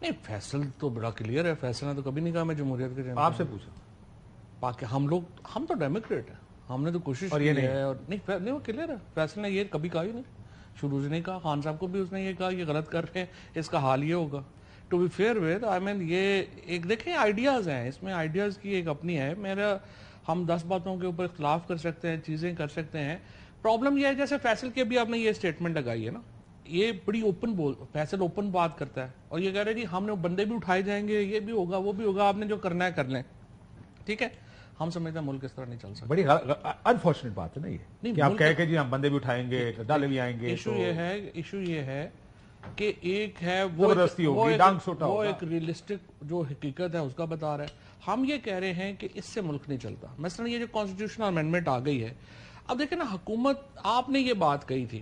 نہیں فیصل تو بڑا کلیئر ہے, فیصل نے تو کبھی نہیں کہا میں جمہوریت کے چیمپئن. آپ سے پوچھا باقی ہم تو ڈیموکریٹ ہیں, ہم نے تو کوشش کی ہے. اور نہیں وہ کلیئر ہے, فیصل نے یہ کبھی کہا ہی نہیں, شروع سے نہیں کہا. خان صاحب کو بھی اس نے یہ کہا یہ غلط کر رہے ہیں, اس کا حال یہ ہوگا. To be fair with I mean یہ ایک دیکھیں آئیڈیاز ہیں, اس میں آئیڈیاز کی ایک اپنی ہے. ہم 10 باتوں کے اوپر اختلاف کر سکتے ہیں, چیزیں کر سکتے ہیں. پرابلم یہ ہے جیسے فیصل کے بھی آپ نے یہ اسٹیٹمنٹ لگائی ہے نا, یہ بڑی فیصل اوپن بات کرتا ہے اور یہ کہہ رہے جی ہم نے بندے بھی اٹھائے جائیں گے, یہ بھی ہوگا وہ بھی ہوگا, آپ نے جو کرنا ہے کر لیں. ٹھیک ہے, ہم سمجھتے ہیں ملک اس طرح نہیں چل سکتا. بڑی انفارچونیٹ بات ہے نا یہ کہ آپ کہہ کہ جی ہم بندے بھی اٹھائیں گے, ڈالے بھی آئیں گے. ایشو یہ ہے کہ ایک ہے وہ ایک ریئلسٹک جو حقیقت ہے اس کا بتا رہا ہے. ہم یہ کہہ رہے ہیں کہ اس سے ملک نہیں چلتا. مثلا یہ جو کانسٹیٹیوشنل امینڈمنٹ آ گئی ہے, اب دیکھیں نا حکومت, آپ نے یہ بات کہی تھی,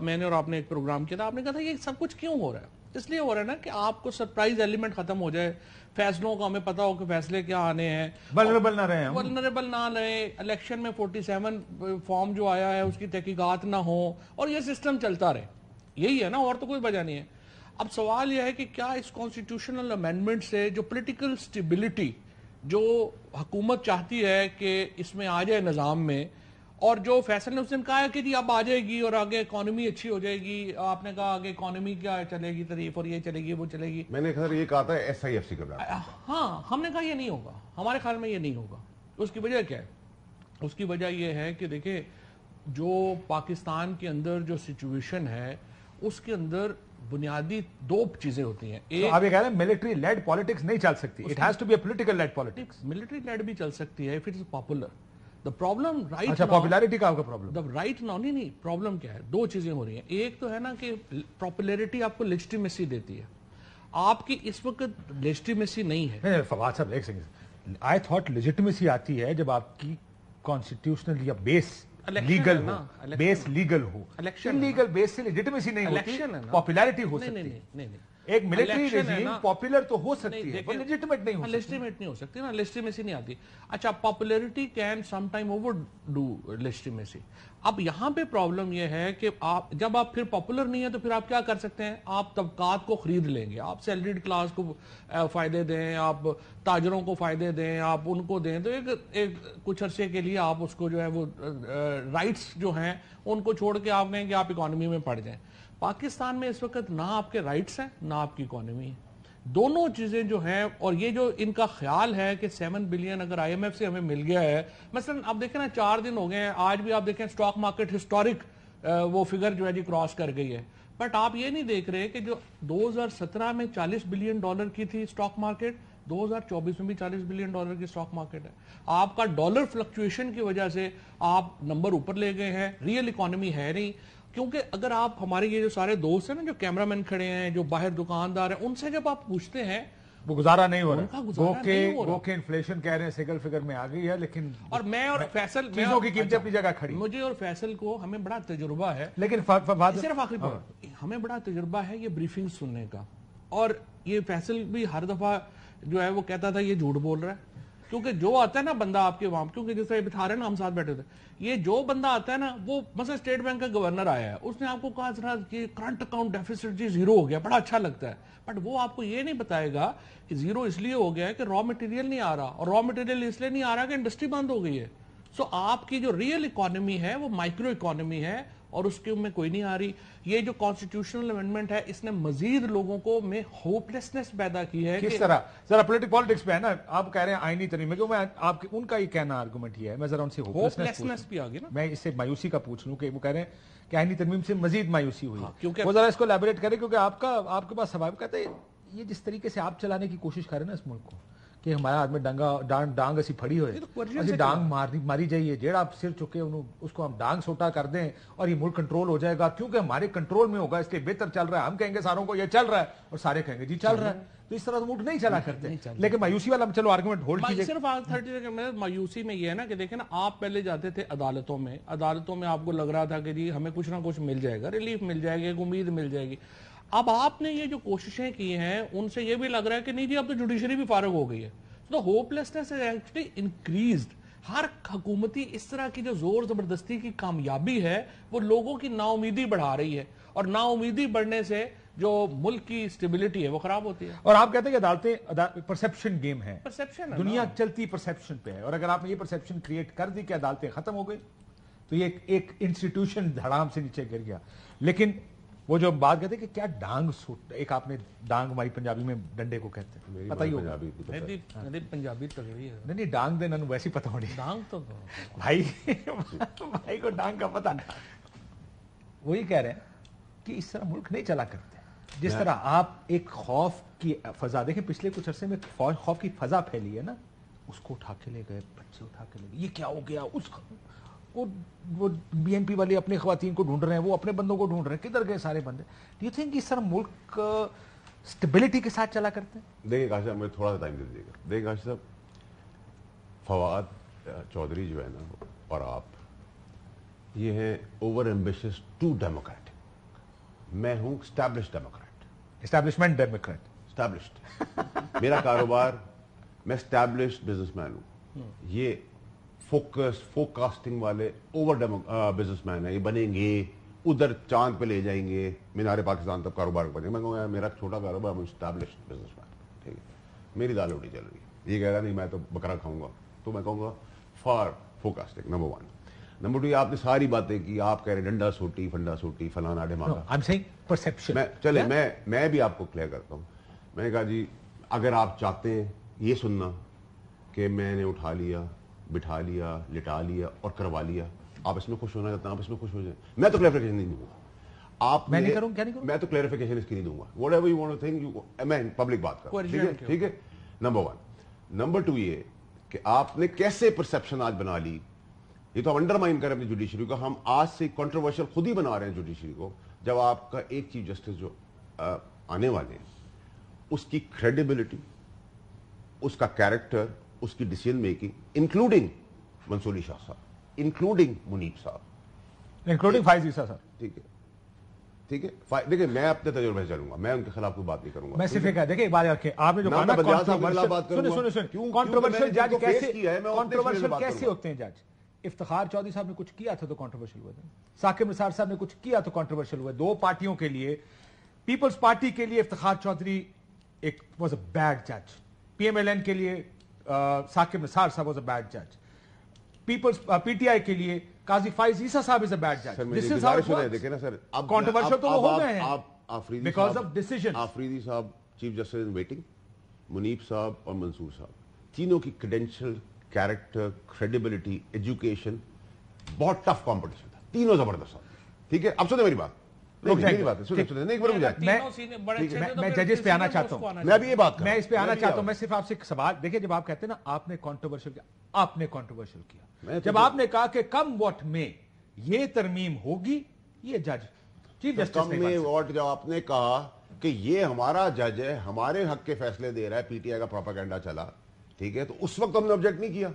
میں نے اور آپ نے ایک پروگرام کیا تھا, آپ نے کہا تھا یہ سب کچھ کیوں ہو رہا ہے, اس لیے ہو رہا ہے نا کہ آپ کو سرپرائز ایلیمنٹ ختم ہو جائے, فیصلوں کا ہمیں پتا ہو کہ فیصلے کیا آنے ہیں, ولنریبل نہ رہے, الیکشن میں 47 فارم جو آیا ہے اس کی تحقیقات نہ ہو, اور یہ سسٹم چلتا رہے. یہی ہے نا, اور تو کوئی وجہ نہیں ہے. اب سوال یہ ہے کہ کیا اس کانسٹیٹیوشنل امینڈمنٹ سے جو پولیٹیکل سٹیبلٹی جو حکومت چاہتی ہے کہ اس میں آ جائے نظام میں, اور جو فیصل نے اس دن کہا ہے کہ جی اب آ جائے گی اور آگے اکانومی اچھی ہو جائے گی, آپ نے کہا آگے اکانومی کیا چلے گی تعریف, اور یہ چلے گی وہ چلے گی. میں نے یہ کہا تھا SIFC کا بات. ہاں ہم نے کہا یہ نہیں ہوگا, ہمارے خیال میں یہ نہیں ہوگا. اس کی وجہ کیا ہے؟ اس کی وجہ یہ ہے کہ دیکھیں جو پاکستان کے اندر جو سچویشن ہے اس کے اندر بنیادی 2 چیزیں ہوتی ہیں. ایک آپ یہ کہہ رہے ہیں ملٹری لیڈ پالیٹکس نہیں چل سکتی, it has to be a political led politics. Military led بھی چل سکتی ہے if it is popular. The problem right اچھا پاپولیرٹی کا آپ کا پرابلم, the right now نہیں پرابلم کیا ہے, 2 چیزیں ہو رہی ہیں. ایک تو ہے نا کہ پاپولیرٹی آپ کو لیجٹیمیسی دیتی ہے, آپ کی اس وقت لیجٹیمیسی نہیں ہے. نہیں فواد صاحب ایک سیکنڈ, آئی تھاٹ لیجٹیمیسی آتی ہے جب آپ کی کانسٹیٹیوشنل یا بیس لیگل ہو, بیس لیگل ہو. لیگل بیس سے لیجٹیمیسی نہیں ہوتی, پاپولیرٹی ہو سکتی ہے. نہیں ایک ملٹری رژیم پاپولر تو ہو سکتی ہے, لیجٹیمیٹ نہیں ہو سکتی. لیجٹیمیٹ نہیں ہو سکتی نا, لیجٹیمیسی نہیں آتی. اچھا popularity can some time overdo legitimacy. اب یہاں پہ پرابلم یہ ہے کہ آپ جب آپ پھر پاپولر نہیں ہے تو پھر آپ کیا کر سکتے ہیں, آپ طبقات کو خرید لیں گے, آپ سیلریڈ کلاس کو فائدے دیں, آپ تاجروں کو فائدے دیں, آپ ان کو دیں, تو ایک کچھ عرصے کے لیے آپ اس کو جو ہے وہ رائٹس جو ہیں ان کو چھوڑ کے آپ کہیں کہ آپ اکانومی میں پڑ جائیں. پاکستان میں اس وقت نہ آپ کے رائٹس ہیں نہ آپ کی اکانومی ہے, دونوں چیزیں جو ہیں. اور یہ جو ان کا خیال ہے کہ 7 بلین اگر IMF سے ہمیں مل گیا ہے, مثلا آپ دیکھیں نا 4 دن ہو گئے ہیں, آج بھی آپ دیکھیں سٹاک مارکیٹ ہسٹورک وہ فگر جو ہے جی کراس کر گئی ہے. بٹ آپ یہ نہیں دیکھ رہے کہ جو 2017 میں $40 بلین کی تھی سٹاک مارکیٹ, 2024 میں بھی $40 بلین کی سٹاک مارکیٹ ہے. آپ کا ڈالر فلکچویشن کی وجہ سے آپ نمبر اوپر لے گئے ہیں, ریئل اکانومی ہے نہیں. کیونکہ اگر آپ ہمارے یہ جو سارے دوست ہیں نا جو کیمرہ مین کھڑے ہیں, جو باہر دکاندار ہیں, ان سے جب آپ پوچھتے ہیں وہ گزارا نہیں ہو رہا, وہ کہ انفلیشن کہہ رہے ہیں سنگل فگر میں آ گئی ہے, لیکن اور میں اور فیصل چیزوں کی قیمتیں اپنی جگہ کھڑی. مجھے اور فیصل کو ہمیں بڑا تجربہ ہے, لیکن صرف آخری بات, ہمیں بڑا تجربہ ہے یہ بریفنگ سننے کا. اور یہ فیصل بھی ہر دفعہ جو ہے وہ کہتا تھا یہ جھوٹ بول رہا ہے, کیونکہ جو آتا ہے نا بندہ آپ کے وہاں, کیونکہ جیسے بٹھا رہے ہیں نا ہم ساتھ بیٹھے تھے, یہ جو بندہ آتا ہے نا وہ مثلا اسٹیٹ بینک کا گورنر آیا ہے, اس نے آپ کو کہا ذرا کہ کرنٹ اکاؤنٹ ڈیفیسٹ جی 0 ہو گیا, بڑا اچھا لگتا ہے. بٹ وہ آپ کو یہ نہیں بتائے گا کہ 0 اس لیے ہو گیا ہے کہ را مٹیریل نہیں آ رہا, اور را مٹیریل اس لیے نہیں آ رہا کہ انڈسٹری بند ہو گئی ہے. سو آپ کی جو ریئل اکانومی ہے وہ مائکرو اکانومی ہے, اور اس کے میں کوئی نہیں آ رہی. یہ جو کانسٹیٹیوشنل امینڈمنٹ ہے اس نے مزید لوگوں کو میں ہوپلیسنس پیدا کی ہے. کس طرح ذرا پالیٹکس پہ ہے نا, آپ کہہ رہے ہیں آئینی ترمیم, کیوں میں آپ ان کا یہ کہنا آرگومنٹ یہ ہے, میں ذرا ان سے ہوپلیسنس بھی آ گئی نا, میں اس سے مایوسی کا پوچھ لوں کہ وہ کہہ رہے ہیں کہ آئینی ترمیم سے مزید مایوسی ہوئی, کیونکہ وہ ذرا اس کو الیبوریٹ کریں, کیونکہ آپ کے پاس سوال کہتے ہیں یہ جس طریقے سے آپ چلانے کی کوشش کر رہے ہیں نا اس ملک کو, کہ ہمارا آدمی ڈانگ اسی پھڑی ہوئے, اسی ڈانگ ماری جائیے, جیڑا آپ سر چکے اس کو ہم ڈانگ سوٹا کر دیں اور یہ ملک کنٹرول ہو جائے گا, کیونکہ ہمارے کنٹرول میں ہوگا, اس لیے بہتر چل رہا ہے. ہم کہیں گے ساروں کو یہ چل رہا ہے, اور سارے کہیں گے جی چل رہا ہے. تو اس طرح تو ملک نہیں چلا کرتے. لیکن مایوسی والا چلو آرگومنٹ ہولڈ کیجئے. صرف 30 سیکنڈ میں مایوسی میں یہ ہے نا کہ دیکھیں نا, آپ پہلے جاتے تھے عدالتوں میں آپ کو لگ رہا تھا کہ جی ہمیں کچھ نہ کچھ مل جائے گا, ریلیف مل جائے گی, ایک امید مل جائے گی. اب آپ نے یہ جو کوششیں کی ہیں ان سے یہ بھی لگ رہا ہے کہ نہیں جی اب تو جوڈیشری بھی فارغ ہو گئی ہے. تو ہوپلیسنس is actually increased. ہر حکومتی اس طرح کی جو زور زبردستی کی کامیابی ہے وہ لوگوں کی نا امیدی بڑھا رہی ہے, اور نا امیدی بڑھنے سے جو ملک کی اسٹیبلٹی ہے وہ خراب ہوتی ہے. اور آپ کہتے ہیں کہ عدالتیں پرسیپشن گیم ہے, پرسیپشن دنیا چلتی پرسیپشن پہ ہے, اور اگر آپ نے یہ پرسیپشن کریٹ کر دی کہ عدالتیں ختم ہو گئی تو یہ ایک انسٹیٹیوشن دھڑام سے نیچے گر گیا. لیکن وہ جو بات کہتے ہیں کہ کیا ڈانگ سوٹ, ایک آپ نے ڈانگ ہماری پنجابی میں ڈنڈے کو کہتے ہیں, پتہ ہی ہوگا. پنجابی تگڑی ہے. نہیں ڈانگ دینا ویسی پتہ ہونی ڈانگ تو بھائی کو ڈانگ کا پتہ. وہی کہہ رہے ہیں کہ اس طرح ملک نہیں چلا کرتے جس طرح آپ ایک خوف کی فضا دیکھیں, پچھلے کچھ عرصے میں خوف کی فضا پھیلی ہے نا, اس کو اٹھا کے لے گئے, بچے اٹھا کے لے گئے, یہ کیا ہو گیا, وہ بی این پی والے اپنے خواتین کو ڈھونڈ رہے ہیں, وہ اپنے بندوں کو ڈھونڈ رہے ہیں, کدھر گئے سارے بندے. ڈو یو تھنک اس طرح ملک اسٹیبلٹی کے ساتھ چلا کرتے ہیں؟ دیکھیں کاشی صاحب, مجھے تھوڑا سا ٹائم دے دیجیے گا. دیکھیں کاشی صاحب, فواد چودھری جو ہے نا اور آپ, یہ ہیں اوور ایمبیشس ٹو ڈیموکریٹک. میں ہوں established democrat, establishment democrat, established. میرا کاروبار, میں اسٹیبلشڈ بزنس مین ہوں. یہ فوک کاسٹنگ والے اوور بزنس مین ہیں, یہ بنیں گے ادھر چاند پہ لے جائیں گے, مینار پاکستان تک کاروبار بنے. میں کہوں گا میرا چھوٹا کاروبار, میں اسٹیبلشڈ بزنس مین, ٹھیک ہے, میری دال روٹی چل رہی ہے. یہ کہہ رہا نہیں میں تو بکرا کھاؤں گا, تو میں کہوں گا for forecasting. Number 1. Number 2, آپ نے ساری باتیں کی, آپ کہہ رہے ہیں ڈنڈا سوٹی فنڈا سوٹی فلانا ڈھماکا. چلے میں بھی آپ کو کلیئر کرتا ہوں. میں نے کہا جی اگر آپ چاہتے ہیں یہ سننا کہ میں نے اٹھا لیا, بٹھا لیا, لٹا لیا اور کروا لیا, آپ اس میں خوش ہونا چاہتے ہیں, آپ اس میں خوش ہو جائیں. میں تو کلیریفیکیشن نہیں دوں گا. آپ میں نہیں کروں, کیا نہیں کروں, میں تو کلیریفیکیشن اس کی نہیں دوں گا. Whatever you want to think, میں پبلک بات کروں, ٹھیک ہے. نمبر 1. نمبر 2 یہ کہ آپ نے کیسے پرسپشن آج بنا لی, یہ تو ہم انڈرمائن کر رہے ہیں اپنی جوڈیشری کو. ہم آج سے کنٹروورشل خود ہی بنا رہے ہیں جوڈیشری کو, جب آپ کا ایک چیف جسٹس جو آنے والے ہیں اس کی کریڈیبلٹی, اس کا کیریکٹر, اس کی ڈیسیژن میکنگ, انکلوڈنگ منصور علی شاہ صاحب, انکلوڈنگ منیب صاحب, انکلوڈنگ فائز عیسیٰ صاحب, ٹھیک ہے, ٹھیک ہے. دیکھیں میں اپنے تجربے سے چلوں گا, میں ان کے خلاف کوئی بات نہیں کروں گا. میں صرف ایک دیکھیں ایک بات رکھیں, آپ نے جو کہا نا کنٹروورشل جج کیسے ہوتے ہیں جج. افتخار چودھری صاحب نے کچھ کیا تھا تو کنٹروورشل ہوئے تھے, ثاقب نثار صاحب نے کچھ کیا تو کنٹروورشل ہوئے. دو پارٹیوں کے لیے, پیپلز پارٹی کے لیے افتخار چودھری ایک واز اے بیڈ جج, پی ایم ایل این کے لیے ثاقب نثار صاحب واز اے بیڈ جج, پیپلز پی ٹی آئی کے لیے قاضی فائز عیسیٰ صاحب از اے بیڈ جج. دس از ہاؤ اٹ ورکس. دیکھیں نا سر, اب کنٹروورشل تو وہ ہو گئے ہیں بیکاز آف ڈیسیژن. آفریدی صاحب chief justice in waiting, Munib صاحب اور منصور صاحب, تینوں کی کریڈینشل, کیریکٹر, کریڈیبلٹی, ایجوکیشن, بہت ٹف کمپٹیشن تھا, تینوں زبردست. ٹھیک ہے, اب سنیں میری بات, میں ججز پہ آنا چاہتا ہوں, میں ابھی یہ بات میں اس پہ آنا چاہتا ہوں. میں صرف آپ سے ایک سوال, دیکھیں جب آپ کہتے ہیں نا آپ نے کنٹروورشل کیا, آپ نے کنٹروورشل کیا جب آپ نے کہا کہ کم واٹ میں یہ ترمیم ہوگی, یہ جج چیف جسٹس نے واٹ جب آپ نے کہا کہ یہ ہمارا جج ہے, ہمارے حق کے فیصلے دے رہا ہے, پی ٹی آئی کا پروپیگنڈا چلا, ٹھیک ہے, تو اس وقت ہم نے آبجیکٹ نہیں کیا.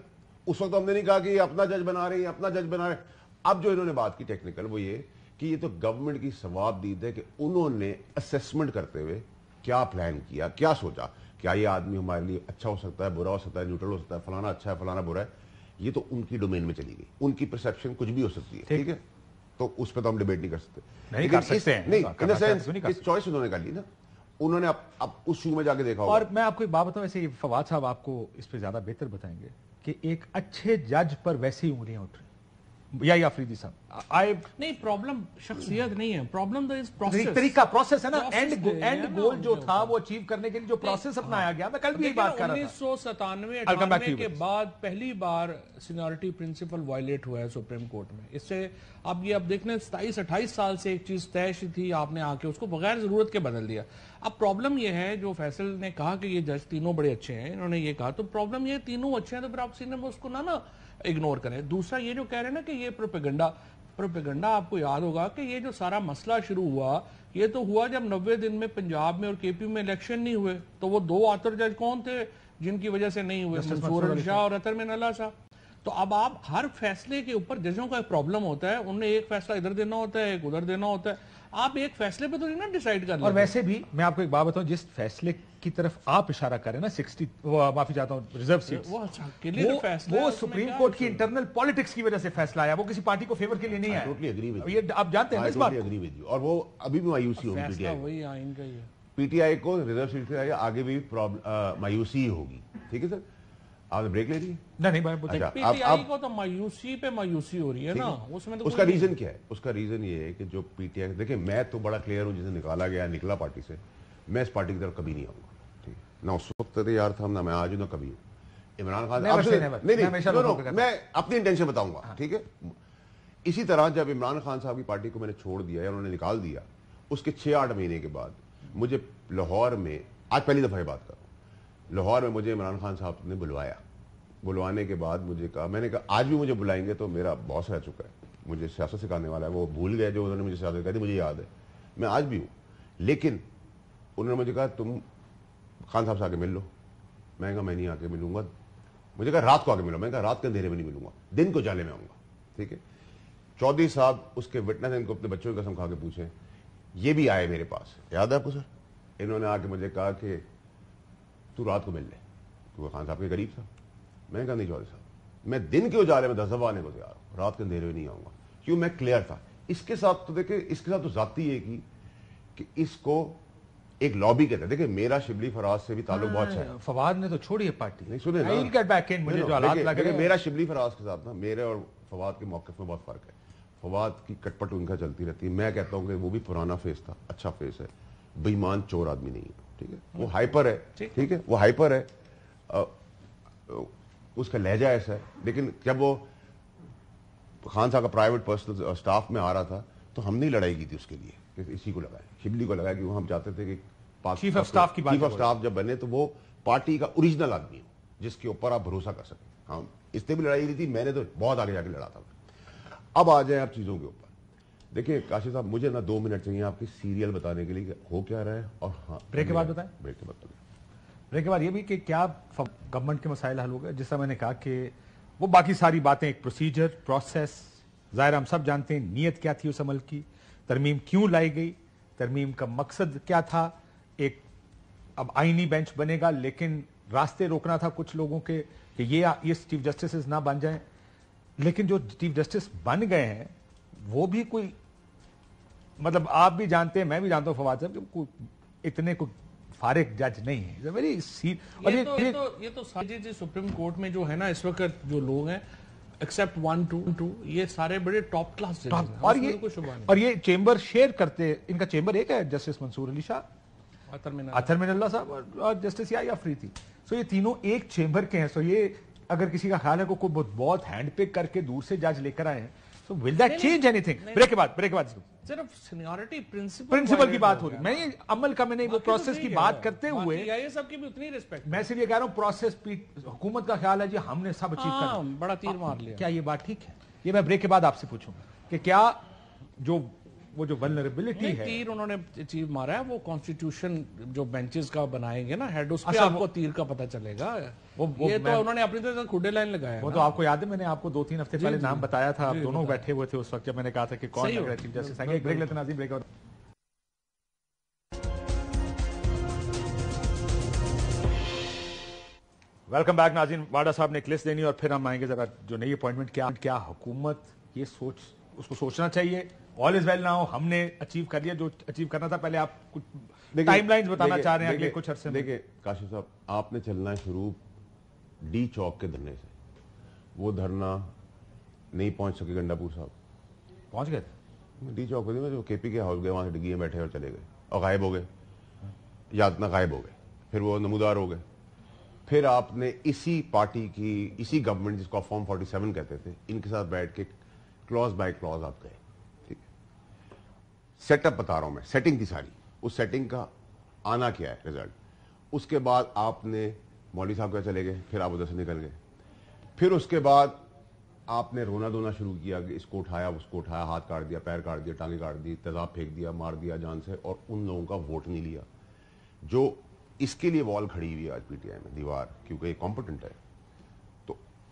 اس وقت ہم نے نہیں کہا کہ یہ اپنا جج بنا رہے ہیں, اپنا جج بنا رہے ہیں. اب جو انہوں نے بات کی ٹیکنیکل, وہ یہ کہ یہ تو گورنمنٹ کی ثواب دید ہے کہ انہوں نے اسیسمنٹ کرتے ہوئے کیا پلان کیا, کیا سوچا, کیا یہ آدمی ہمارے لیے اچھا ہو سکتا ہے, برا ہو سکتا ہے, نیوٹرل ہو سکتا ہے, فلانا اچھا ہے, فلانا برا ہے. یہ تو ان کی ڈومین میں چلی گئی, ان کی پرسپشن کچھ بھی ہو سکتی ہے, ٹھیک ہے, تو اس پہ تو ہم ڈیبیٹ نہیں کر سکتے. نہیں کر سکتے ہیں, نہیں, چوائس انہوں نے کر لی نا, انہوں نے اب اس شو میں جا کے دیکھا. اور میں آپ کو ایک بات بتاؤں, ایسے فواد صاحب آپ کو اس پہ زیادہ بہتر بتائیں گے کہ ایک اچھے جج پر ویسی انگلیاں اٹھ رہی, یا آفریدی صاحب نہیں, پرابلم شخصیت نہیں ہے, پرابلم طریقہ پروسیس ہے نا. اینڈ گول جو تھا وہ اچیو کرنے کے لیے جو پروسیس اپنایا گیا. میں کل بھی یہی بات کر رہا تھا, 1997-98 کے بعد پہلی بار سینیورٹی پرنسپل وائلیٹ ہوا ہے سپریم کورٹ میں. اس سے اب یہ دیکھنے 27-28 سال سے ایک چیز طے تھی, آپ نے آ کے اس کو بغیر ضرورت کے بدل دیا. اب پرابلم یہ ہے, جو فیصل نے کہا کہ یہ جج تینوں بڑے اچھے ہیں, انہوں نے یہ کہا, تو پرابلم یہ تینوں اچھے ہیں, تو پھر آپ سینئر اس کو نہ اگنور کریں. دوسرا یہ جو کہہ رہے ہیں نا کہ یہ پروپیگنڈا, آپ کو یاد ہوگا کہ یہ جو سارا مسئلہ شروع ہوا, یہ تو ہوا جب 90 دن میں پنجاب میں اور کے پی میں الیکشن نہیں ہوئے. تو وہ دو آتر جج کون تھے جن کی وجہ سے نہیں ہوئے, منصور علی شاہ اور اطہر من اللہ صاحب. تو اب آپ ہر فیصلے کے اوپر ججوں کا ایک پرابلم ہوتا ہے, انہیں ایک فیصلہ ادھر دینا ہوتا ہے, ایک ادھر دینا ہوتا ہے, آپ ایک فیصلے پہ تو نہیں نا ڈیسائیڈ کر لیتے. اور ویسے بھی میں آپ کو ایک بات بتاؤں, جس فیصلے کی طرف آپ اشارہ کریں نا 60 معافی چاہتا ہوں ریزرو سیٹس, وہ سپریم کورٹ کی انٹرنل پالیٹکس کی وجہ سے فیصلہ آیا, وہ کسی پارٹی کو فیور کے لیے نہیں آیا. یہ آپ جانتے ہیں اس بات کو. اور وہ ابھی بھی مایوسی ہوگی پی ٹی آئی, وہی آئین کا ہی ہے. پی ٹی آئی کو ریزرو سیٹ سے آگے بھی مایوسی ہوگی. ٹھیک ہے سر, آپ نے بریک لے لی؟ نہیں, پی ٹی آئی کو تو مایوسی پہ مایوسی ہو رہی ہے نا, اس میں تو اس کا ریزن کیا ہے؟ اس کا ریزن یہ ہے کہ جو پی ٹی آئی, دیکھیں میں تو بڑا کلیئر ہوں, جسے نکالا گیا نکلا پارٹی سے, میں اس پارٹی کی طرف کبھی نہیں آؤں گا. ٹھیک ہے, نہ اس وقت تیار تھا, نہ میں آج ہوں, نہ کبھی ہوں. عمران خان میں اپنی انٹینشن بتاؤں گا. ٹھیک ہے, اسی طرح جب عمران خان صاحب کی پارٹی کو میں نے چھوڑ دیا یا انہوں نے نکال دیا, اس کے 6-8 مہینے کے بعد مجھے لاہور میں, آج پہلی دفعہ یہ بات کر رہا ہوں, لاہور میں مجھے عمران خان صاحب نے بلوایا. بلوانے کے بعد مجھے کہا, میں نے کہا آج بھی مجھے بلائیں گے تو میرا باس رہ چکا ہے, مجھے سیاست سکھانے والا ہے, وہ بھول گئے جو انہوں نے مجھے سیاست کہی تھی, مجھے یاد ہے, میں آج بھی ہوں. لیکن انہوں نے مجھے کہا تم خان صاحب سے آ کے مل لو. میں نے کہا میں نہیں آ کے ملوں گا. مجھے کہا رات کو آ کے ملو. میں نے کہا رات کے اندھیرے میں نہیں ملوں گا, دن کو جالے میں آؤں گا. ٹھیک ہے, چودھری صاحب اس کے وٹنس ہیں, ان کو اپنے بچوں کی قسم کھا کے پوچھیں, یہ بھی آئے میرے پاس, یاد ہے آپ کو سر؟ انہوں نے آ کے مجھے کہا کہ تو رات کو مل لے, تو خان صاحب کے قریب تھا. میں نے کہا نہیں چودھری صاحب, میں دن کے اجالے میں 10 دفعہ آنے کو تیار ہوں, رات کے اندھیرے میں نہیں آؤں گا. کیوں؟ میں کلیئر تھا. اس کے ساتھ تو دیکھیں, اس کے ساتھ تو ذاتی ہے کہ اس کو ایک لابی کہتے ہیں. دیکھیں میرا شبلی فراز سے بھی تعلق بہت اچھا ہے. فواد نے تو چھوڑی ہے پارٹی. نہیں سنیں, میرا شبلی فراز کے ساتھ نا, میرے اور فواد کے موقف میں بہت فرق ہے. فواد کی کٹ پٹ ان کا چلتی رہتی ہے. میں کہتا ہوں کہ وہ بھی پرانا فیس تھا, اچھا فیس ہے, بےمان چور آدمی نہیں ہے. ٹھیک ہے, وہ ہائپر ہے. ٹھیک ہے, وہ ہائپر ہے, اس کا لہجہ ایسا ہے. لیکن جب وہ خان صاحب کا پرائیویٹ پرسنل اسٹاف میں آ رہا تھا تو ہم نے لڑائی کی تھی اس کے لیے, کہ اسی کو لگایا, شبلی کو لگایا, کہ وہ ہم چاہتے تھے کہ چیف آف اسٹاف جب بنے تو وہ پارٹی کا اوریجنل آدمی ہو, جس کے اوپر آپ بھروسہ کر سکیں. ہاں, اس نے بھی لڑائی کی تھی, میں نے تو بہت آگے جا کے لڑا تھا. اب آ جائیں آپ چیزوں کے اوپر. دیکھیں کاشف صاحب, مجھے نا 2 منٹ چاہیے آپ کی سیریل بتانے کے لیے کہ ہو کیا رہا ہے. اور ہاں, بریک کے بعد بتائیں. بریک کے بعد بریک کے بعد یہ بھی کہ کیا گورنمنٹ کے مسائل حل ہو گئے. جس طرح میں نے کہا کہ وہ باقی ساری باتیں, ایک پروسیجر, پروسیس, ظاہر ہم سب جانتے ہیں نیت کیا تھی اس عمل کی, ترمیم کیوں لائی گئی, ترمیم کا مقصد کیا تھا. ایک اب آئینی بینچ بنے گا, لیکن راستے روکنا تھا کچھ لوگوں کے کہ یہ چیف جسٹسز نہ بن جائیں. لیکن جو چیف جسٹس بن گئے ہیں وہ بھی کوئی, مطلب آپ بھی جانتے ہیں, میں بھی جانتا ہوں فواد صاحب, کہ اتنے کوئی فارغ جج نہیں ہے. یہ تو سپریم کورٹ میں جو ہے نا اس وقت جو لوگ ہیں, ایکسپٹ 1, 2, یہ سارے بڑے ٹاپ کلاس ججز ہیں. اور یہ چیمبر شیئر کرتے, ان کا چیمبر ایک ہے, جسٹس منصور علی شاہ, اطہر من اللہ صاحب اور جسٹس یحییٰ افریدی. سو یہ تینوں ایک چیمبر کے ہیں. سو یہ اگر کسی کا خیال ہے کہ کوئی بہت ہینڈ پک کر کے دور سے جج لے کر آئے ہیں, so will that change anything. Break کے بعد صرف سینیورٹی پرنسپل کی بات ہو رہی ہے. میں عمل کا, میں نے وہ پروسیس کی بات کرتے ہوئے, یہ سب کی بھی اتنی ریسپیکٹ, میں صرف یہ کہہ رہا ہوں پروسیس, حکومت کا خیال ہے جی ہم نے سب اچیو کر بڑا تیر مار لیا. کیا یہ بات ٹھیک ہے؟ یہ میں بریک کے بعد آپ سے پوچھوں گا کہ کیا وہ جو ولنریبلٹی ہے, تیر انہوں نے اچیو مارا ہے, وہ کانسٹیٹیوشن جو بینچز کا بنائیں گے نا ہیڈ, اس پہ آپ کو تیر کا پتہ چلے گا. یہ تو انہوں نے اپنی طرف سے کھڈے لائن لگایا. وہ تو آپ کو یاد ہے, میں نے آپ کو 2-3 ہفتے پہلے نام بتایا تھا, آپ دونوں بیٹھے ہوئے تھے اس وقت جب میں نے کہا تھا کہ کون لگ رہا ہے چیف جسٹس. ایک بریک لیتے ناظرین, بریک. اور ویلکم بیک ناظرین. واڈا صاحب نے ایک لسٹ دینی اور پھر ہم آئیں گے ذرا جو نئی اپوائنٹمنٹ, کیا حکومت یہ اس کو سوچنا چاہیے. آل از ویل نہ ہو, ہم نے اچیو کر لیا جو اچیو کرنا تھا. پہلے آپ کچھ ٹائم لائنز بتانا چاہ رہے ہیں اگلے کچھ عرصے میں. دیکھیں کاشف صاحب, آپ نے چلنا ہے شروع ڈی چوک کے دھرنے سے. وہ دھرنا نہیں پہنچ سکے گنڈا پور صاحب. پہنچ گئے تھے ڈی چوک پہ, جو کے پی کے ہاؤس گئے, وہاں سے ڈگی میں بیٹھے اور چلے گئے اور غائب ہو گئے, یا اتنا غائب ہو گئے, پھر وہ نمودار ہو گئے. پھر آپ نے اسی پارٹی کی, اسی گورنمنٹ جس کو آپ فارم 47 کہتے تھے, ان کے ساتھ بیٹھ کے کلوز بائی کلوز آپ گئے. ٹھیک ہے, سیٹ اپ بتا رہا ہوں میں, سیٹنگ تھی ساری. اس سیٹنگ کا آنا کیا ہے رزلٹ. اس کے بعد آپ نے مولوی صاحب کے چلے گئے, پھر آپ ادھر سے نکل گئے. پھر اس کے بعد آپ نے رونا دھونا شروع کیا کہ اس کو اٹھایا, اس کو اٹھایا, ہاتھ کاٹ دیا, پیر کاٹ دیا, ٹانگیں کاٹ دی, تیزاب پھینک دیا, مار دیا جان سے, اور ان لوگوں کا ووٹ نہیں لیا. جو اس کے لیے وال کھڑی ہوئی ہے آج پی ٹی آئی میں, دیوار, کیونکہ یہ کمپٹنٹ ہے. تو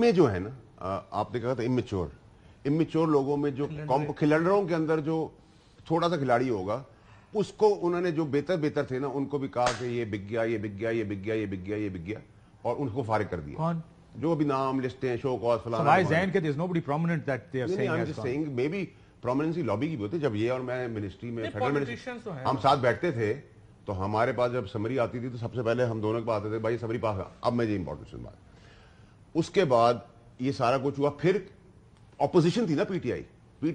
میں جو ہے نا, آپ نے کہا تھا امیچور لوگوں میں جو کھلاڑیوں کے اندر جو تھوڑا سا کھلاڑی ہوگا, اس کو انہوں نے جو بہتر تھے نا, ان کو بھی کہا کہ یہ بک گیا, یہ بک گیا, یہ بک گیا, یہ بک گیا, یہ بک گیا, اور ان کو فارغ کر دیا. کون جو ابھی نام لسٹیں شو کاز فلانا, سوائے زین کے, there is nobody prominent that they are saying I'm has just gone. saying maybe prominency lobby کی بھی ہوتی. جب یہ اور میں منسٹری میں ہم ساتھ بیٹھتے تھے تو ہمارے پاس جب سمری آتی تھی تو سب سے پہلے ہم دونوں کے پاس آتے تھے, بھائی سمری پاس. اب میں یہ امپورٹنٹ بات, اس کے بعد یہ سارا کچھ ہوا. پھر اپوزیشن تھی نا پی ٹی آئی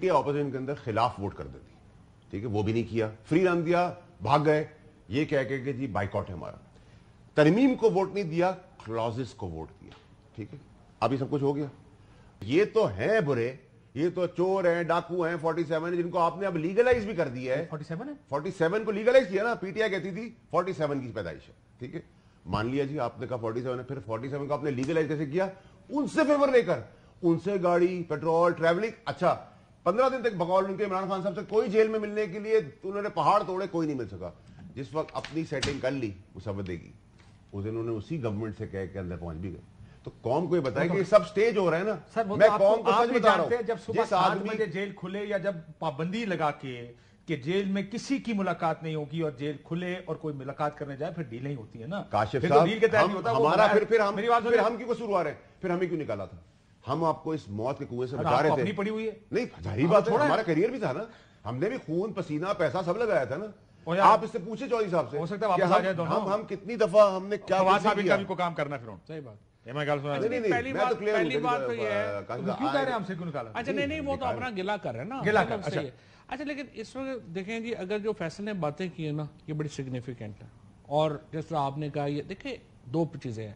اپوزیشن کے اندر خلاف ووٹ کر دیتی, ٹھیک ہے, وہ بھی نہیں کیا, فری رن دیا, بھاگ گئے یہ کہہ کے کہ جی بائیکاٹ ہے ہمارا. ترمیم کو ووٹ نہیں دیا, کلازز کو ووٹ دیا, ٹھیک ہے. ابھی سب کچھ ہو گیا. یہ تو ہیں برے, یہ تو چور ہیں, ڈاکو ہیں, 47 جن کو آپ نے اب لیگلائز بھی کر دیا ہے. 47 کو لیگلائز کیا نا, پی ٹی آئی کہتی تھی 47 کی پیدائش ہے, ٹھیک ہے, مان لیا جی آپ نے کہا 47 ہے, پھر 47 کو آپ نے لیگلائز کیسے کیا؟ ان سے فیور لے کر, ان سے گاڑی, پیٹرول, ٹریولنگ. اچھا 15 دن تک بقول ان کے عمران خان صاحب سے کوئی جیل میں ملنے کے لیے انہوں نے پہاڑ توڑے, کوئی نہیں مل سکا. جس وقت اپنی سیٹنگ کر لی مسودے کی, اس دن انہوں نے اسی گورنمنٹ سے کہہ کے اندر پہنچ بھی گئے. تو قوم کو یہ بتائے کہ یہ سب سٹیج ہو رہا ہے نا. میں قوم کو سچ بتا رہا ہوں, جب صبح 7 بجے جیل کھلے یا جب پابندی لگا کے کہ جیل میں کسی کی ملاقات نہیں ہوگی اور جیل کھلے اور کوئی ملاقات کرنے جائے, پھر ڈیلیں ہی ہوتی ہے نا. کاشف صاحب ہمارا پھر ہم کیوں قصور آ رہے ہیں, پھر ہمیں کیوں نکالا تھا؟ ہم آپ کو اس موت کے کنویں سے بچا رہے تھے. اپنی پڑی ہوئی ہے, نہیں ظاہری بات ہے, ہمارا کیریئر بھی تھا نا, ہم نے بھی خون پسینہ پیسہ سب لگایا تھا نا. آپ اس سے پوچھے چودھری صاحب سے, ہو سکتا ہے واپس آ جائے دونوں. ہم کتنی دفعہ ہم نے کیا کیا کو کام کرنا, پھر صحیح بات. پہلی بات تو یہ ہے, اچھا نہیں وہ تو اپنا گلا کر رہے ہیں نا, گلا کر. اچھا لیکن اس وقت دیکھیں جی, اگر جو فیصل نے باتیں کی ہیں نا یہ بڑی سگنیفیکنٹ ہے. اور جس طرح آپ نے کہا, یہ دیکھیں دو چیزیں ہیں,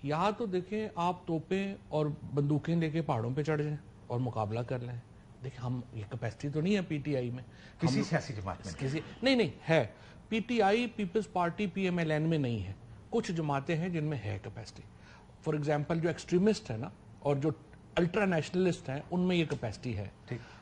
یا تو دیکھیں آپ توپیں اور بندوقیں لے کے پہاڑوں پہ چڑھ جائیں اور مقابلہ کر لیں. دیکھیں ہم یہ کیپیسٹی تو نہیں ہے پی ٹی آئی میں, کسی سیاسی جماعت میں نہیں ہے. پی ٹی آئی پیپلز پارٹی پی ایم ایل این میں نہیں ہے, کچھ جماعتیں ہیں جن میں ہے کیپیسٹی. فار ایگزامپل جو ایکسٹریمسٹ ہے نا اور جو الٹرا نیشنلسٹ ہیں ان میں یہ کیپیسٹی ہے.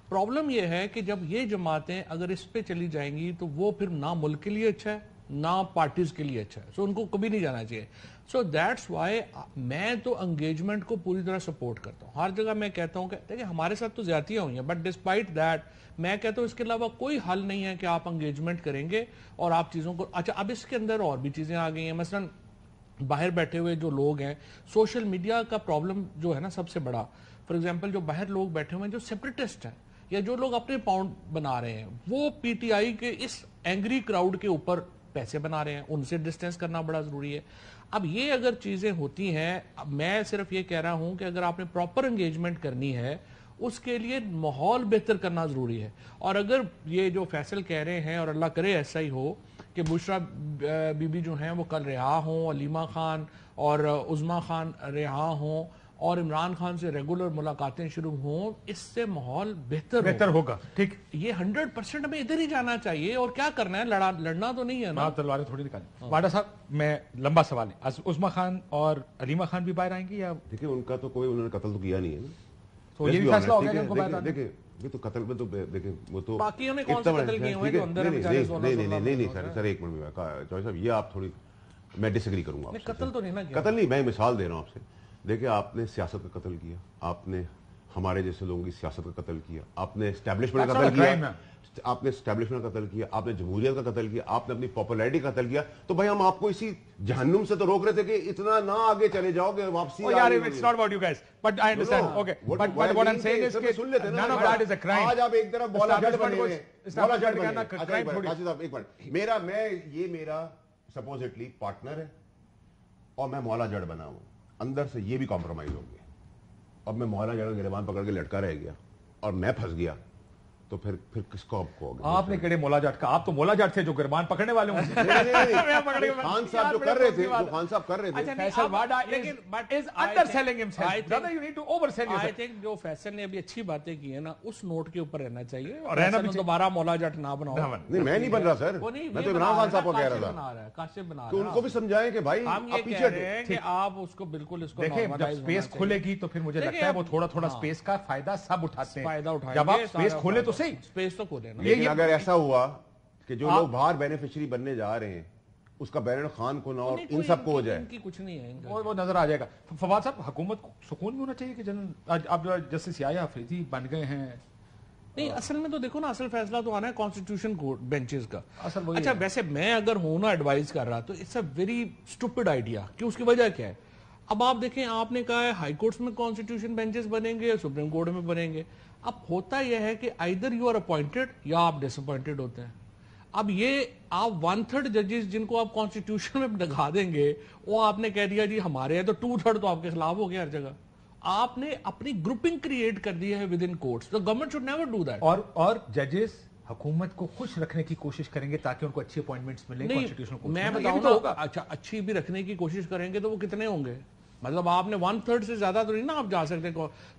پرابلم یہ ہے کہ جب یہ جماعتیں اگر اس پہ چلی جائیں گی تو وہ پھر نہ ملک کے لیے اچھا ہے نہ پارٹیز کے لیے اچھا ہے. سو ان کو کبھی نہیں جانا چاہیے. سو دیٹس وائی میں تو انگیجمنٹ کو پوری طرح سپورٹ کرتا ہوں. ہر جگہ میں کہتا ہوں کہ دیکھیں ہمارے ساتھ تو زیادتیاں ہوئی ہیں, بٹ ڈسپائٹ دیٹ میں کہتا ہوں اس کے علاوہ کوئی حل نہیں ہے کہ آپ انگیجمنٹ کریں گے اور آپ چیزوں کو. اچھا اب اس کے اندر اور بھی چیزیں آ گئی ہیں, مثلا باہر بیٹھے ہوئے جو لوگ ہیں, سوشل میڈیا کا پرابلم جو ہے نا سب سے بڑا. فار ایگزامپل جو باہر لوگ بیٹھے ہوئے ہیں جو سیپریٹسٹ ہیں یا جو لوگ اپنے پاؤنڈ بنا رہے ہیں, وہ پی ٹی آئی کے اس اینگری کراؤڈ کے اوپر پیسے بنا رہے ہیں, ان سے ڈسٹینس کرنا بڑا ضروری ہے. اب یہ اگر چیزیں ہوتی ہیں, میں صرف یہ کہہ رہا ہوں کہ اگر آپ نے پراپر انگیجمنٹ کرنی ہے اس کے لیے ماحول بہتر کرنا ضروری ہے. اور اگر یہ جو فیصل کہہ رہے ہیں, اور اللہ کرے ایسا ہی ہو کہ بشرا بی بی جو ہیں وہ کل رہا ہوں, علیمہ خان اور عظما خان رہا ہوں, اور عمران خان سے ریگولر ملاقاتیں شروع ہوں, اس سے ماحول بہتر ہوگا. ٹھیک, یہ 100% ہمیں ادھر ہی جانا چاہیے. اور کیا کرنا ہے, لڑنا تو نہیں ہے نا, تلواریں تھوڑی نکالیں. واڈا صاحب میں لمبا سوال ہے, عظما خان اور علیمہ خان بھی باہر آئیں گی یا؟ دیکھیں ان کا تو کوئی انہوں نے قتل تو کیا نہیں ہے نا, تو یہ بھی فیصلہ ہو گیا کہ ان کو باہر آنا. دیکھیں یہ تو قتل میں تو دیکھیں وہ تو باقیوں نے کون سے قتل کیے ہوئے جو اندر ہیں بیچارے. نہیں سر ایک منٹ میں چوہدری صاحب یہ آپ تھوڑی, میں ڈس ایگری کروں گا. قتل تو نہیں نا, قتل نہیں, میں مثال دے رہا ہوں آپ سے. دیکھیں آپ نے سیاست کا قتل کیا, آپ نے ہمارے جیسے لوگوں کی سیاست کا قتل کیا, آپ نے اسٹیبلشمنٹ کا قتل کیا, آپ نے اسٹیبلشمنٹ کا قتل کیا, آپ نے جمہوریت کا قتل کیا, آپ نے اپنی پاپولیرٹی کا قتل کیا. تو بھائی ہم آپ کو اسی جہنم سے تو روک رہے تھے کہ اتنا نہ آگے چلے جاؤ کہ واپسی. آج آپ ایک طرف بولا جٹ بنے, میرا سپوزٹلی پارٹنر ہے اور میں مولا جڑ بنا ہوں, اندر سے یہ بھی کمپرومائز ہو گیا. اب میں مولا جڑ گریبان پکڑ کے لٹکا رہ گیا اور میں پھنس گیا, تو پھر کس کو آپ نے کہڑے مولا جٹ کا, آپ تو مولا جٹ تھے جو گربان پکڑنے والے ہوں. خان صاحب جو کر رہے تھے, خان صاحب کر رہے تھے, فیصل واڈا is underselling himself. Brother, you need to oversell yourself. I think جو فیصل نے ابھی اچھی باتیں کی ہیں نا اس نوٹ کے اوپر رہنا چاہیے, اور دوبارہ مولا جٹ نہ بناؤ. نہیں میں نہیں بن رہا سر, میں تو عمران خان صاحب کو کہہ رہا تھا, کاشف بنا رہا تو ان کو بھی سمجھائیں کہ بھائی ہم یہ کہہ رہے ہیں کہ آپ اس کو بالکل اس کو دیکھیں, جب سپیس کھلے گی تو پھر مجھے لگتا ہے وہ تھوڑا تھوڑا سپیس کا فائدہ سب اٹھاتے ہیں. جب آپ سپیس کھولے تو صحیح, سپیس تو لیکن اگر ایسا ہوا کہ جو لوگ باہر بینیفیشری بننے جا رہے ہیں اس کا بین خان کو نہ اور ان سب کو ہو جائے. کچھ نہیں ہے وہ نظر آ جائے گا. فواد صاحب, حکومت کو سکون بھی ہونا چاہیے کہ جنرل اب جسٹس یحییٰ آفریدی بن گئے ہیں. نہیں, اصل میں تو دیکھو نا, اصل فیصلہ تو آنا ہے کانسٹیٹیوشن بینچز کا. اچھا ویسے میں اگر ہوں نا ایڈوائز کر رہا تو it's a very stupid idea. کہ اس کی وجہ کیا ہے؟ اب آپ دیکھیں, آپ نے کہا ہے ہائی کورٹس میں کانسٹیٹیوشن بینچز بنیں گے, سپریم کورٹ میں بنیں گے. اب ہوتا یہ ہے کہ ایدر یو آر اپوائنٹڈ یا آپ ڈس اپوائنٹڈ ہوتے ہیں. اب یہ آپ 1/3 ججز جن کو آپ کانسٹیٹیوشن میں لگا دیں گے, وہ آپ نے کہہ دیا جی ہمارے ہیں, تو 2/3 تو آپ کے خلاف ہو گیا ہر جگہ. آپ نے اپنی گروپنگ کریٹ کر دی ہے with in courts. The government should never do that. اور ججز حکومت کو خوش رکھنے کی کوشش کریں گے تاکہ ان کو اچھی اپوائنٹمنٹس ملیں کانسٹیٹیوشنل کورٹ میں. میں بتاؤں گا, اچھا اچھی بھی رکھنے کی کوشش کریں گے تو وہ کتنے ہوں گے؟ مطلب آپ نے 1/3 سے زیادہ تو نہیں نا آپ جا سکتے,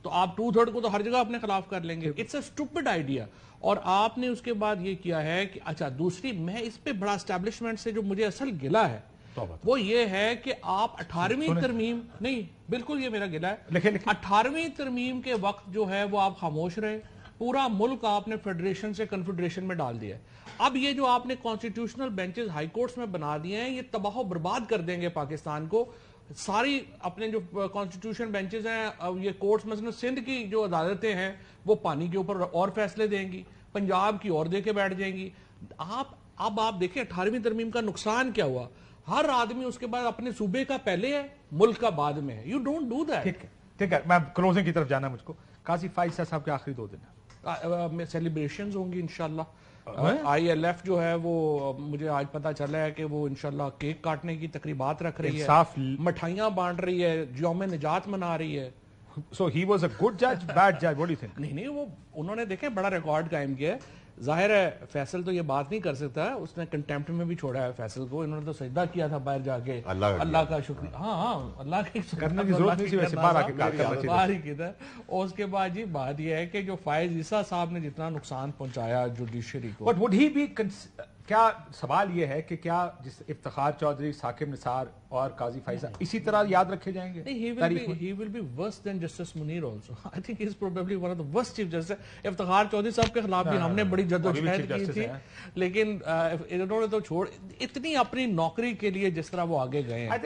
تو آپ 2/3 کو تو ہر جگہ اپنے خلاف کر لیں گے. It's a stupid idea. اور آپ نے اس کے بعد یہ کیا ہے کہ اچھا دوسری, میں اس پہ بڑا اسٹیبلشمنٹ سے جو مجھے اصل گلہ ہے وہ یہ ہے کہ آپ 18ویں ترمیم, نہیں بالکل یہ میرا گلہ ہے, 18ویں ترمیم کے وقت جو ہے وہ آپ خاموش رہے. پورا ملک آپ نے فیڈریشن سے کنفیڈریشن میں ڈال دیا ہے. اب یہ جو آپ نے کانسٹیٹیوشنل بینچز ہائی کورٹس میں بنا دیے ہیں, یہ تباہ و برباد کر دیں گے پاکستان کو. ساری اپنے جو کانسٹیٹیوشن بینچز ہیں, یہ کورٹس مثلا سندھ کی جو عدالتیں ہیں وہ پانی کے اوپر اور فیصلے دیں گی, پنجاب کی اور دے کے بیٹھ جائیں گی. اب آپ دیکھیں 18ویں ترمیم کا نقصان کیا ہوا. ہر آدمی اس کے بعد اپنے صوبے کا پہلے ہے, ملک کا بعد میں ہے. You don't do that. ٹھیک ہے, میں کلوزنگ کی طرف جانا ہے مجھ کو. قاضی فائز صاحب کے آخری 2 دن سیلیبریشنز ہوں گی انشاءاللہ. آئی ایل ایف جو ہے وہ مجھے آج پتا چلا ہے کہ وہ انشاءاللہ کیک کاٹنے کی تقریبات رکھ رہی ہے, مٹھائیاں بانٹ رہی ہے, یوم نجات منا رہی ہے. So he was a good judge, bad judge, what do you think? نہیں, وہ انہوں نے دیکھیں بڑا ریکارڈ قائم کیا ہے. ظاہر ہے فیصل تو یہ بات نہیں کر سکتا, اس نے کنٹیمپٹ میں بھی چھوڑا ہے فیصل کو. انہوں نے تو سجدہ کیا تھا باہر جا کے, اللہ کا شکریہ. ہاں اللہ کی کرنے کی ضرورت نہیں تھی, ویسے باہر ہی کیا. اور اس کے بعد جی بات یہ ہے کہ جو فائز عیسیٰ صاحب نے جتنا نقصان پہنچایا جوڈیشری کو, But would he be کیا سوال یہ ہے کہ کیا جس افتخار چودھری, ثاقب نثار اور قاضی فائزہ اسی طرح یاد رکھے جائیں گے؟ He will be worse than Justice Munir also. I think he is probably one of the worst chief justice. Iftikhar Chaudhry صاحب کے خلاف بھی ہم نے بڑی جدوجہد کی تھی, لیکن انہوں نے تو چھوڑ اتنی اپنی نوکری کے لیے جس طرح وہ آگے گئے ہیں,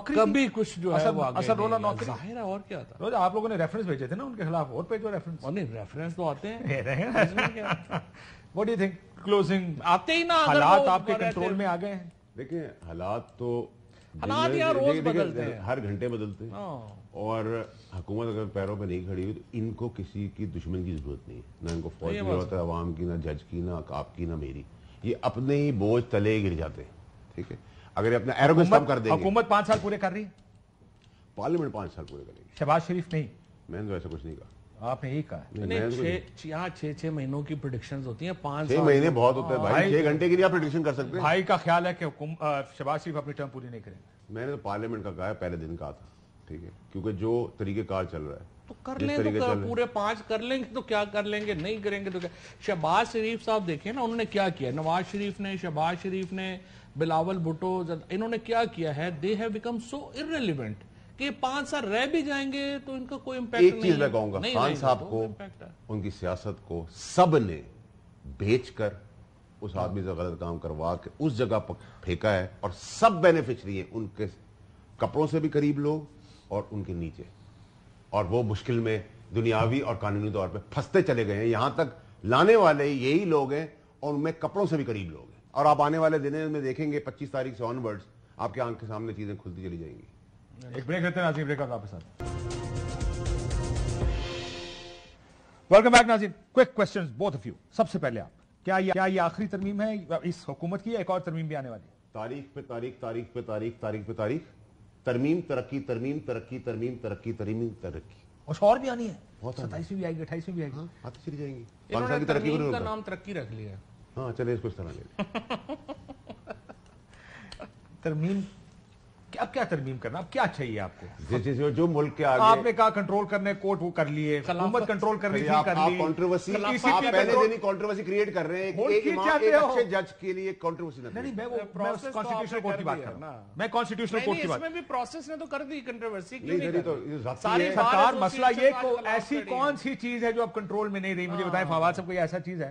کبھی کچھ جو ہے وہ آگے نہیں. ظاہر ہے اور کیا تھا. آپ لوگوں نے ریفرنس بھیجے تھے نا ان کے خلاف, اور بھیجو ریفرنس. نہیں ریفرنس تو آتے ہیں. What do you think? Closing آتے ہی نا, حالات آپ کے کنٹرول میں آ گئے ہیں. دیکھیں حالات تو یہاں روز بدلتے ہیں, ہر گھنٹے بدلتے ہیں, اور حکومت اگر پیروں پہ نہیں کھڑی ہوئی تو ان کو کسی کی دشمن کی ضرورت نہیں ہے. نہ ان کو فوج کی ضرورت ہے, عوام کی, نہ جج کی, نہ آپ کی, نہ میری. یہ اپنے ہی بوجھ تلے گر جاتے ہیں. ٹھیک ہے, اگر اپنا ایروگنس کم کر دیں گے. حکومت 5 سال پورے کر رہی ہے, پارلیمنٹ 5 سال پورے کرے گی. شہباز شریف نہیں, میں نے تو ایسا کچھ نہیں کہا. آپ نے یہی کہا. یہاں 6 مہینوں کی پریڈکشنز ہوتی ہیں, 5 مہینے بہت ہوتے ہیں بھائی. 6 گھنٹے کے لیے آپ پریڈکشن کر سکتے ہیں. بھائی کا خیال ہے کہ شہباز شریف اپنی ٹرم پوری نہیں کریں گے. میں نے تو پارلیمنٹ کا کہا ہے, پہلے دن کہا تھا. ٹھیک ہے, کیونکہ جو طریقہ کار چل رہا ہے تو کر لیں, تو پورے 5 کر لیں گے تو کیا کر لیں گے, نہیں کریں گے تو کیا. شہباز شریف صاحب دیکھیں نا, انہوں نے کیا کیا. نواز شریف نے, شہباز شریف نے, بلاول بھٹو, انہوں نے کیا کیا ہے. They have become so irrelevant کہ 5 سال رہ بھی جائیں گے تو ان کا کوئی امپیکٹ نہیں. ایک چیز میں کہوں گا, خان صاحب کو, ان کی سیاست کو سب نے بیچ کر اس آدمی سے غلط کام کروا کے اس جگہ پر پھینکا ہے, اور سب بینیفیشری ہیں ان کے کپڑوں سے بھی قریب لوگ اور ان کے نیچے, اور وہ مشکل میں دنیاوی اور قانونی طور پہ پھنستے چلے گئے ہیں. یہاں تک لانے والے یہی لوگ ہیں اور ان میں کپڑوں سے بھی قریب لوگ ہیں. اور آپ آنے والے دنوں میں دیکھیں گے 25 تاریخ سے آن ورڈز آپ کے آنکھ کے سامنے چیزیں کھلتی چلی جائیں گی. ایک بریک لیتے ہیں ناظرین, بریک اور واپس آتے ہیں. ویلکم بیک ناظرین. Quick questions both of you. سب سے پہلے آپ, کیا یہ آخری ترمیم ہے اس حکومت کی, ایک اور ترمیم بھی آنے والی ہے؟ تاریخ پہ تاریخ, تاریخ پہ تاریخ, تاریخ پہ تاریخ, ترمیم ترقی, ترمیم ترقی, ترمیم ترقی, ترمیم ترقی. اور بھی آنی ہے, 27 میں بھی آئے گی, 28 میں بھی آئے گی. آتی چلی جائیں گی. پاکستان کی ترقی کا نام ترقی رکھ لیا. ہاں چلے اس کو اس طرح لے. ترمیم, اب کیا ترمیم کرنا, اب کیا چاہیے آپ کو؟ جو ملک کے آگے آپ نے کہا کنٹرول کرنے, کوٹ وہ کر لیے, حکومت کنٹرول کرنی تھی, کر لی. کنٹروورسی آپ پہلے دن ہی کنٹروورسی کریٹ کر رہے ہیں. ایک اچھے جج کے لیے کنٹروورسی نہ. نہیں, میں کانسٹیٹیوشنل کورٹ کی بات کر رہا ہوں. میں کانسٹیٹیوشنل کورٹ کی بات. اس میں بھی پروسیس نے تو کر دی کنٹروورسی. سرکار مسئلہ یہ ایسی کون سی چیز ہے جو اب کنٹرول میں نہیں رہی, مجھے بتائیں فواد صاحب, کوئی ایسا چیز ہے؟